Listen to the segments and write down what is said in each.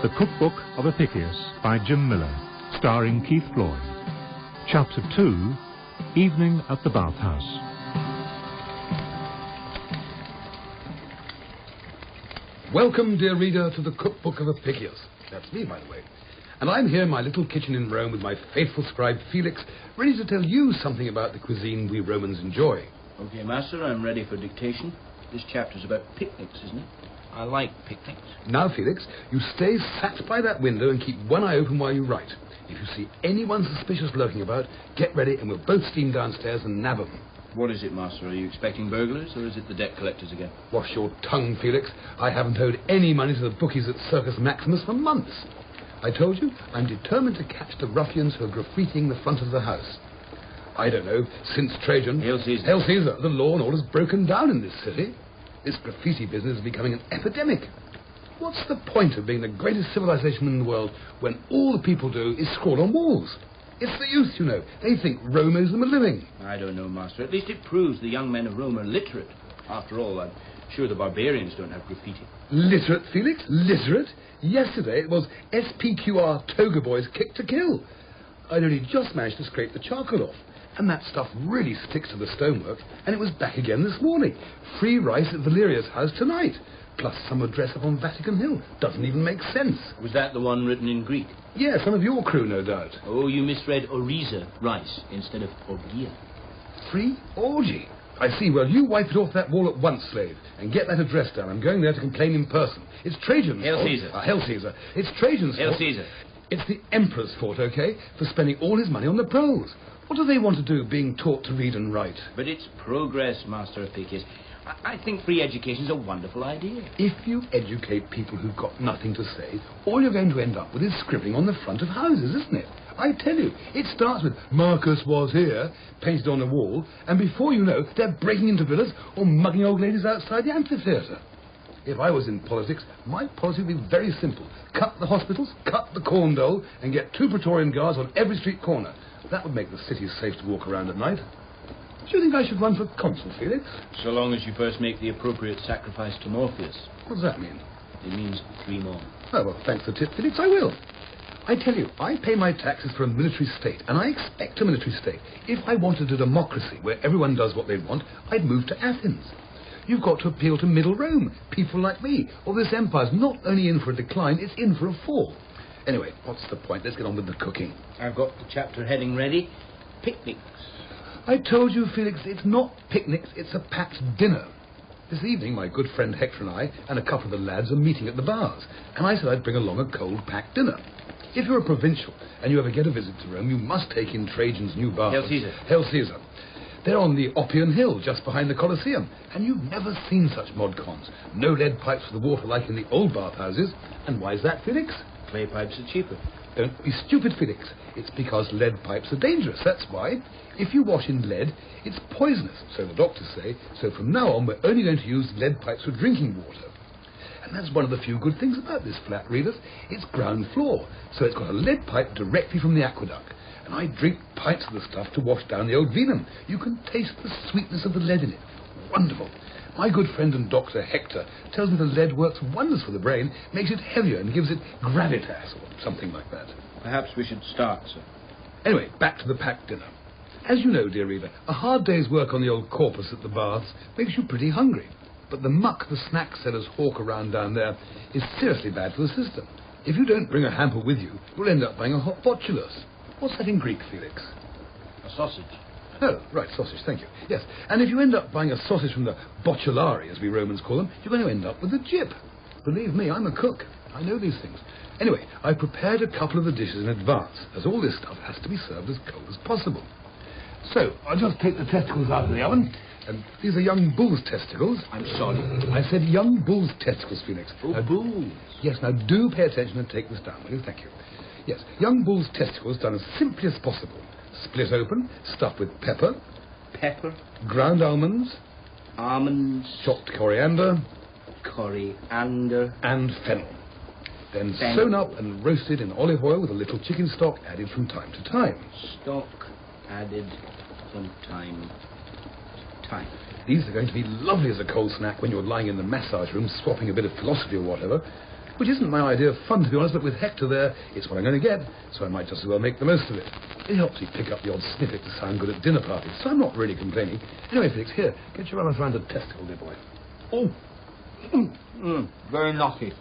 The Cookbook of Apicius by Jim Miller, starring Keith Floyd. Chapter 2, Evening at the Bathhouse. Welcome, dear reader, to the Cookbook of Apicius. That's me, by the way. And I'm here in my little kitchen in Rome with my faithful scribe Felix, ready to tell you something about the cuisine we Romans enjoy. Okay, Master, I'm ready for dictation. This chapter's about picnics, isn't it? I like picnics. Now, Felix, you stay sat by that window and keep one eye open while you write. If you see anyone suspicious lurking about, get ready and we'll both steam downstairs and nab 'em. What is it, Master? Are you expecting burglars, or is it the debt collectors again? Wash your tongue, Felix. I haven't owed any money to the bookies at Circus Maximus for months. I told you, I'm determined to catch the ruffians who are graffitiing the front of the house. I don't know, since Trajan... Hail Caesar. Hail Caesar. The law and order's broken down in this city. This graffiti business is becoming an epidemic. What's the point of being the greatest civilization in the world when all the people do is scrawl on walls? It's the youth, you know. They think Rome owes them a living. I don't know, Master. At least it proves the young men of Rome are literate. After all, I'm sure the barbarians don't have graffiti. Literate, Felix? Literate? Yesterday it was SPQR toga boys kick to kill. I'd only just managed to scrape the charcoal off. And that stuff really sticks to the stonework, and it was back again this morning. Free rice at Valeria's house tonight, plus some address up on Vatican Hill. Doesn't even make sense. Was that the one written in Greek? Yeah, some of your crew, no doubt. Oh, you misread Oriza, rice, instead of orgia. Free orgy? I see. Well, you wipe it off that wall at once, slave, and get that address down. I'm going there to complain in person. It's Trajan's Hail fault. Caesar. Hail Caesar. It's Trajan's Hail fault. Caesar. It's the Emperor's fault, okay, for spending all his money on the proles. What do they want to do, being taught to read and write? But it's progress, Master Apicius. I think free education's a wonderful idea. If you educate people who've got nothing to say, all you're going to end up with is scribbling on the front of houses, isn't it? I tell you, it starts with Marcus was here, painted on the wall, and before you know, they're breaking into villas or mugging old ladies outside the amphitheatre. If I was in politics, my policy would be very simple. Cut the hospitals, cut the corn dole, and get 2 Praetorian guards on every street corner. That would make the city safe to walk around at night. Do you think I should run for consul, Felix? So long as you first make the appropriate sacrifice to Morpheus. What does that mean? It means 3 more. Oh, well, thanks for the tip, Felix, I will. I tell you, I pay my taxes for a military state, and I expect a military state. If I wanted a democracy where everyone does what they want, I'd move to Athens. You've got to appeal to Middle Rome, people like me, or this empire's not only in for a decline, it's in for a fall. Anyway, what's the point? Let's get on with the cooking. I've got the chapter heading ready. Picnics. I told you, Felix, it's not picnics, it's a packed dinner. This evening, my good friend Hector and I and a couple of the lads are meeting at the bars, and I said I'd bring along a cold packed dinner. If you're a provincial and you ever get a visit to Rome, you must take in Trajan's new baths. Hail Caesar. Hail Caesar. They're on the Oppian Hill, just behind the Colosseum, and you've never seen such mod-cons. No lead pipes for the water like in the old bathhouses. And why is that, Felix? Clay pipes are cheaper. Don't be stupid, Felix. It's because lead pipes are dangerous, that's why. If you wash in lead, it's poisonous, so the doctors say. So from now on, we're only going to use lead pipes for drinking water. And that's one of the few good things about this flat, readers. It's ground floor, so it's got a lead pipe directly from the aqueduct. And I drink pints of the stuff to wash down the old venum. You can taste the sweetness of the lead in it. Wonderful. My good friend and doctor, Hector, tells me the lead works wonders for the brain, makes it heavier and gives it gravitas, or something like that. Perhaps we should start, sir. Anyway, back to the packed dinner. As you know, dear reader, a hard day's work on the old corpus at the baths makes you pretty hungry. But the muck the snack sellers hawk around down there is seriously bad for the system. If you don't bring a hamper with you, you'll end up buying a hot botulus. What's that in Greek, Felix? A sausage. Oh, right, sausage, thank you. Yes, and if you end up buying a sausage from the bocciolari, as we Romans call them, you're going to end up with a jip. Believe me, I'm a cook. I know these things. Anyway, I prepared a couple of the dishes in advance, as all this stuff has to be served as cold as possible. So, I'll just take the testicles out of the oven. And these are young bull's testicles. I'm sorry. I said young bull's testicles, Felix. Oh, now, bulls. Yes, now do pay attention and take this down, will you? Thank you. Yes, young bull's testicles done as simply as possible. Split open, stuffed with pepper. Pepper. Ground almonds. Almonds. Chopped coriander. Coriander. And fennel. Then Fennel. sewn up and roasted in olive oil with a little chicken stock added from time to time. Stock added from time to time. These are going to be lovely as a cold snack when you're lying in the massage room swapping a bit of philosophy or whatever. which isn't my idea of fun, to be honest, but with Hector there, it's what I'm going to get, so I might just as well make the most of it. It helps me pick up the odd snippet to sound good at dinner parties, so I'm not really complaining. Anyway, Felix, here, get your runners round a testicle, dear boy. Oh, very naughty.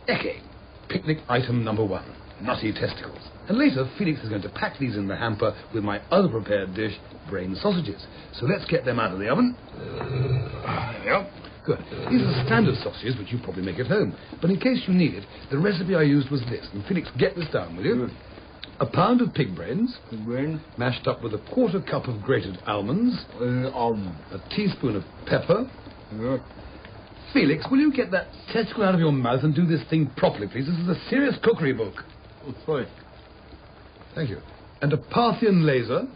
Ecce, picnic item number 1, nutty testicles. And later, Felix is going to pack these in the hamper with my other prepared dish, brain sausages. So let's get them out of the oven. There we are. Good. These are standard sausages, which you probably make at home. But in case you need it, the recipe I used was this. And Felix, get this down, will you? Good. A pound of pig brains, Brain. mashed up with a quarter cup of grated almonds, a teaspoon of pepper. Good. Felix, will you get that testicle out of your mouth and do this thing properly, please? This is a serious cookery book. Oh, Floyd. Thank you. And a Parthian laser.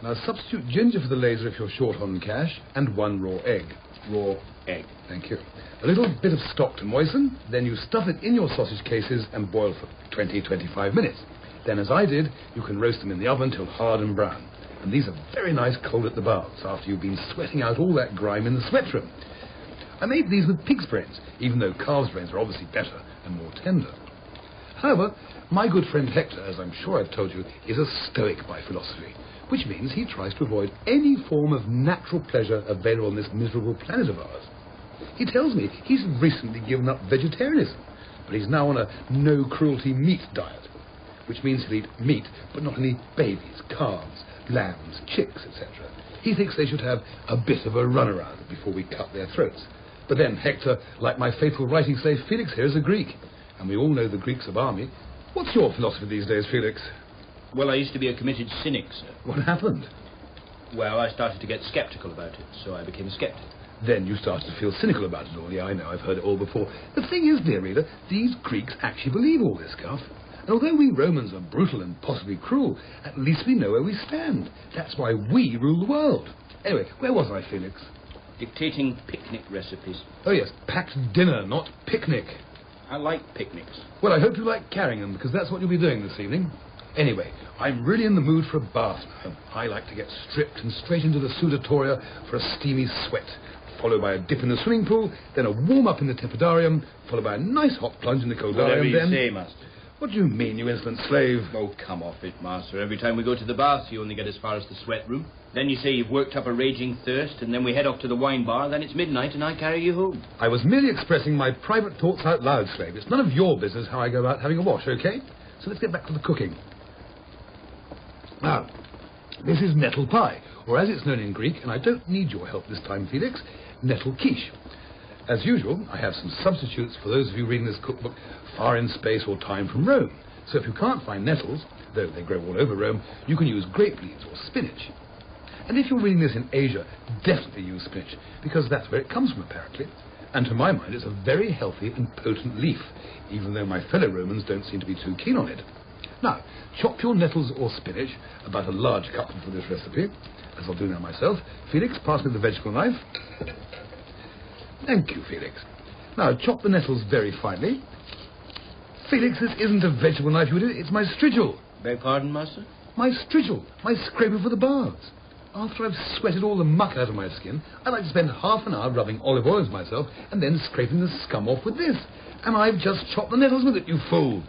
Now substitute ginger for the laser if you're short on cash, and 1 raw egg. Raw egg. Thank you. A little bit of stock to moisten, then you stuff it in your sausage cases and boil for 20-25 minutes. Then, as I did, you can roast them in the oven till hard and brown. And these are very nice cold at the baths, after you've been sweating out all that grime in the sweat room. I made these with pig's brains, even though calves' brains are obviously better and more tender. However, my good friend Hector, as I'm sure I've told you, is a stoic by philosophy, which means he tries to avoid any form of natural pleasure available on this miserable planet of ours. He tells me he's recently given up vegetarianism, but he's now on a no-cruelty meat diet, which means he'll eat meat, but not any babies, calves, lambs, chicks, etc. He thinks they should have a bit of a runaround before we cut their throats. But then Hector, like my faithful writing slave Felix here, is a Greek, and we all know the Greeks of army. What's your philosophy these days, Felix? Well, I used to be a committed cynic, sir. What happened? Well, I started to get sceptical about it, so I became a skeptic. Then you started to feel cynical about it all. Yeah, I know, I've heard it all before. The thing is, dear reader, these Greeks actually believe all this stuff. And although we Romans are brutal and possibly cruel, at least we know where we stand. That's why we rule the world. Anyway, where was I, Felix? Dictating picnic recipes. Oh, yes, packed dinner, not picnic. I like picnics. Well, I hope you like carrying them, because that's what you'll be doing this evening. Anyway, I'm really in the mood for a bath now. I like to get stripped and straight into the sudatoria for a steamy sweat, followed by a dip in the swimming pool, then a warm-up in the tepidarium, followed by a nice hot plunge in the coldarium. Whatever you then... say, master. What do you mean, you insolent slave? Oh, come off it, master. Every time we go to the bath, you only get as far as the sweat room. Then you say you've worked up a raging thirst, and then we head off to the wine bar, then it's midnight, and I carry you home. I was merely expressing my private thoughts out loud, slave. It's none of your business how I go about having a wash, okay? So let's get back to the cooking. Now, this is nettle pie, or as it's known in Greek, and I don't need your help this time, Felix, nettle quiche. As usual, I have some substitutes for those of you reading this cookbook far in space or time from Rome. So if you can't find nettles, though they grow all over Rome, you can use grape leaves or spinach. And if you're reading this in Asia, definitely use spinach, because that's where it comes from, apparently. And to my mind, it's a very healthy and potent leaf, even though my fellow Romans don't seem to be too keen on it. Now, chop your nettles or spinach, about a large cupful for this recipe, as I'll do now myself. Felix, pass me the vegetable knife. Thank you, Felix. Now, chop the nettles very finely. Felix, this isn't a vegetable knife, you idiot. It's my strigil. Beg pardon, master? My strigil. My scraper for the baths. After I've sweated all the muck out of my skin, I like to spend half an hour rubbing olive oil into myself and then scraping the scum off with this. And I've just chopped the nettles with it, you fool.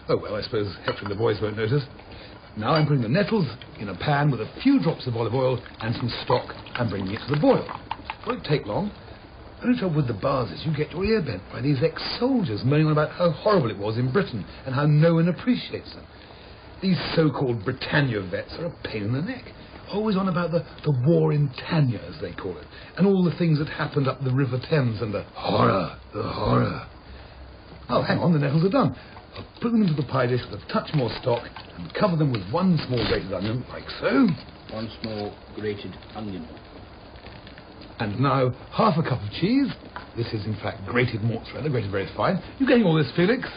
Oh, well, I suppose Hector and the boys won't notice. Now I'm putting the nettles in a pan with a few drops of olive oil and some stock and bringing it to the boil. Won't take long. The only trouble with the baths is you get your ear bent by these ex-soldiers moaning on about how horrible it was in Britain and how no one appreciates them. These so-called Britannia vets are a pain in the neck. Always on about the war in Tanya, as they call it, and all the things that happened up the River Thames and the horror. Oh, hang on, the nettles are done. I'll put them into the pie dish with a touch more stock and cover them with one small grated onion, like so. One small grated onion. And now, half a cup of cheese. This is, in fact, grated mozzarella, grated very fine. You getting all this, Felix?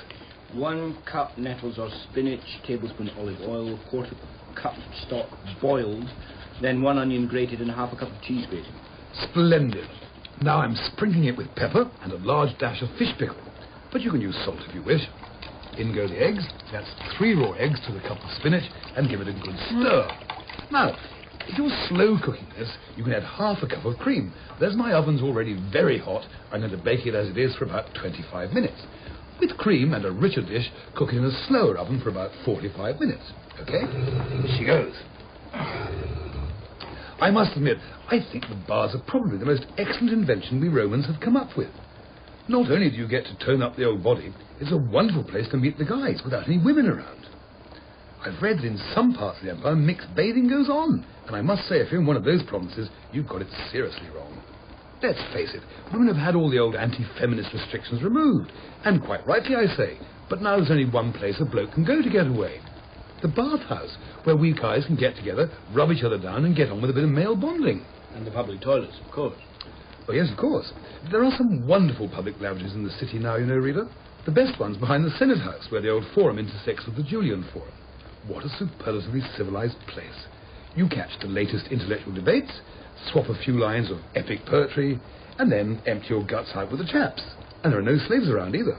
1 cup nettles or spinach, tablespoon olive oil, quarter cup stock boiled, then 1 onion grated and half a cup of cheese grated. Splendid. Now I'm sprinkling it with pepper and a large dash of fish pickle. But you can use salt if you wish. In go the eggs. That's 3 raw eggs to the cup of spinach, and give it a good stir. Now, If you're slow cooking this, you can add half a cup of cream. As my oven's already very hot, I'm going to bake it as it is for about 25 minutes. With cream and a richer dish, cook it in a slower oven for about 45 minutes. Okay? Here she goes. I must admit, I think the baths are probably the most excellent invention we Romans have come up with. Not only do you get to tone up the old body, it's a wonderful place to meet the guys without any women around. I've read that in some parts of the empire, mixed bathing goes on. And I must say, if you're in one of those provinces, you've got it seriously wrong. Let's face it, women have had all the old anti-feminist restrictions removed. And quite rightly, I say. But now there's only one place a bloke can go to get away. The Bathhouse, where we guys can get together, rub each other down and get on with a bit of male bonding. And the public toilets, of course. Oh, yes, of course. There are some wonderful public lavatories in the city now, you know, Reader. The best one's behind the Senate House, where the old Forum intersects with the Julian Forum. What a superlatively civilized place. You catch the latest intellectual debates, swap a few lines of epic poetry, and then empty your guts out with the chaps. And there are no slaves around either.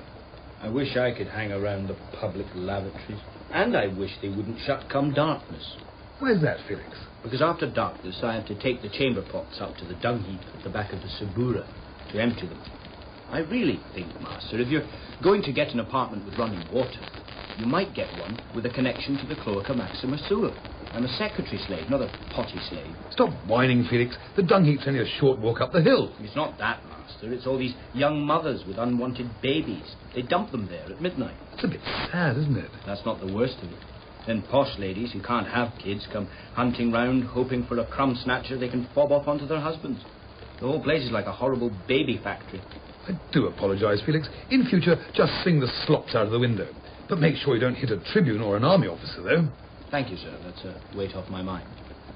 I wish I could hang around the public lavatories. And I wish they wouldn't shut come darkness. Why's that, Felix? Because after darkness I have to take the chamber pots up to the dung heap at the back of the Subura to empty them. I really think, Master, if you're going to get an apartment with running water, you might get one with a connection to the Cloaca Maxima sewer. I'm a secretary slave, not a potty slave. Stop whining, Felix. The dung heap's only a short walk up the hill. It's not that, Master. It's all these young mothers with unwanted babies. They dump them there at midnight. It's a bit sad, isn't it? That's not the worst of it. Then posh ladies who can't have kids come hunting round, hoping for a crumb snatcher they can fob off onto their husbands. The whole place is like a horrible baby factory. I do apologise, Felix. In future, just sing the slops out of the window. But make sure you don't hit a tribune or an army officer, though. Thank you, sir. That's a weight off my mind.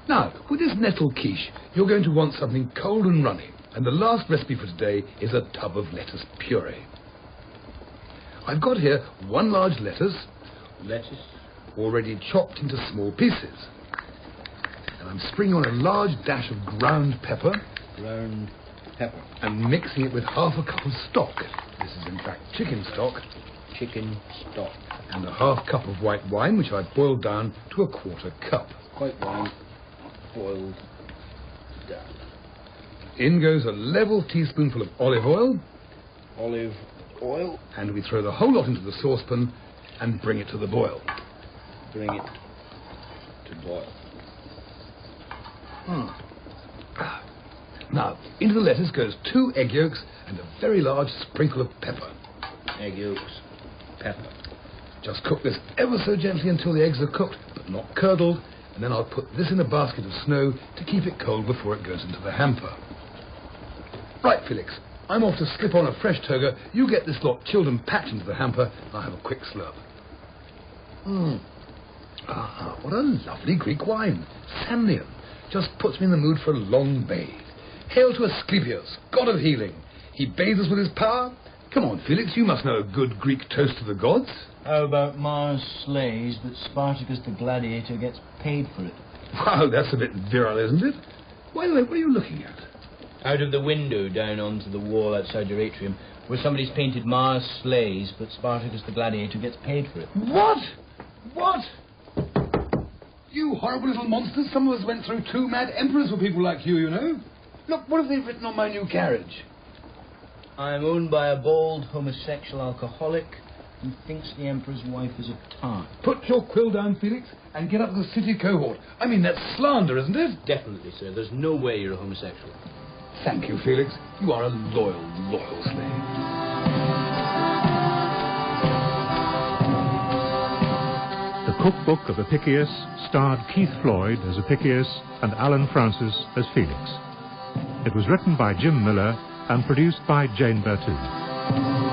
Now, with this nettle quiche, you're going to want something cold and runny. And the last recipe for today is a tub of lettuce puree. I've got here one large lettuce. Lettuce? Already chopped into small pieces. And I'm springing on a large dash of ground pepper. Ground pepper. And mixing it with half a cup of stock. This is in fact chicken stock. Chicken stock. And a half cup of white wine, which I've boiled down to a quarter cup. White wine boiled down. In goes a level teaspoonful of olive oil. Olive oil. And we throw the whole lot into the saucepan and bring it to the boil. Bring it to boil. Now, into the lettuce goes 2 egg yolks and a very large sprinkle of pepper. Egg yolks, pepper. Just cook this ever so gently until the eggs are cooked, but not curdled, and then I'll put this in a basket of snow to keep it cold before it goes into the hamper. Right, Felix, I'm off to slip on a fresh toga. You get this lot chilled and packed into the hamper, and I'll have a quick slurp. What a lovely Greek wine. Samnium. Just puts me in the mood for a long bathe. Hail to Asclepius, god of healing. He bathes us with his power. Come on, Felix, you must know a good Greek toast to the gods. How about Mars slays, but Spartacus the gladiator gets paid for it? Wow, that's a bit virile, isn't it? By the way, what are you looking at? Out of the window down onto the wall outside your atrium, where somebody's painted Mars slays, but Spartacus the gladiator gets paid for it. What? What? You horrible little monsters. Some of us went through 2 mad emperors for people like you, you know. Look, what have they written on my new carriage? I'm owned by a bald homosexual alcoholic who thinks the emperor's wife is a tart. Put your quill down, Felix, and get up to the city cohort. I mean, that's slander, isn't it? Definitely, sir. There's no way you're a homosexual. Thank you, Felix. You are a loyal slave. The Cookbook of Apicius starred Keith Floyd as Apicius and Alan Francis as Felix. It was written by Jim Miller and produced by Jane Berthoud.